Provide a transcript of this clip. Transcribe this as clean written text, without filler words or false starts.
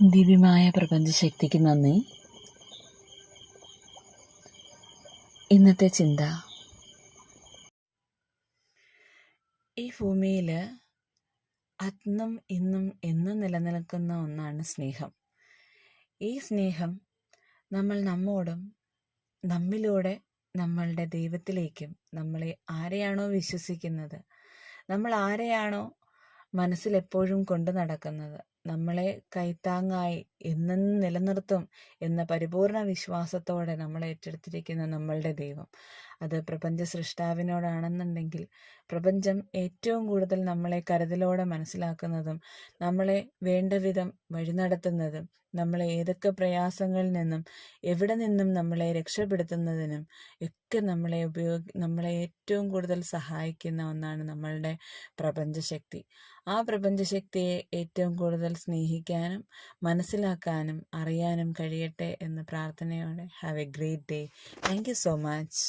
ദിവ്യമായ പ്രപഞ്ചശക്തിക്ക് നന്ദി. ഇന്നത്തെ ചിന്ത: ഈ ഭൂമിയിൽ അന്നും ഇന്നും എന്നും നിലനിൽക്കുന്ന ഒന്നാണ് സ്നേഹം. ഈ സ്നേഹം നമ്മൾ നമ്മോടും നമ്മിലൂടെ നമ്മളുടെ ദൈവത്തിലേക്കും, നമ്മളെ ആരെയാണോ വിശ്വസിക്കുന്നത്, നമ്മൾ ആരെയാണോ മനസ്സിലെപ്പോഴും കൊണ്ടു നടക്കുന്നത്, നമ്മളെ കൈത്താങ്ങായി എന്നും നിലനിർത്തും എന്ന പരിപൂർണ വിശ്വാസത്തോടെ നമ്മൾ ഏറ്റെടുത്തിരിക്കുന്ന നമ്മളുടെ ദൈവം, അത് പ്രപഞ്ച സൃഷ്ടാവിനോടാണെന്നുണ്ടെങ്കിൽ പ്രപഞ്ചം ഏറ്റവും കൂടുതൽ നമ്മളെ കരുതലോടെ മനസ്സിലാക്കുന്നതും നമ്മളെ വേണ്ട വിധം വഴി നടത്തുന്നതും നമ്മളെ ഏതൊക്കെ പ്രയാസങ്ങളിൽ നിന്നും എവിടെ നിന്നും നമ്മളെ രക്ഷപ്പെടുത്തുന്നതിനും ഒക്കെ നമ്മളെ ഏറ്റവും കൂടുതൽ സഹായിക്കുന്ന ഒന്നാണ് നമ്മളുടെ പ്രപഞ്ചശക്തി. ആ പ്രപഞ്ചശക്തിയെ ഏറ്റവും കൂടുതൽ സ്നേഹിക്കാനും മനസ്സിലാക്കാനും അറിയാനും കഴിയട്ടെ എന്ന പ്രാർത്ഥനയോടെ have A great day. Thank you so much.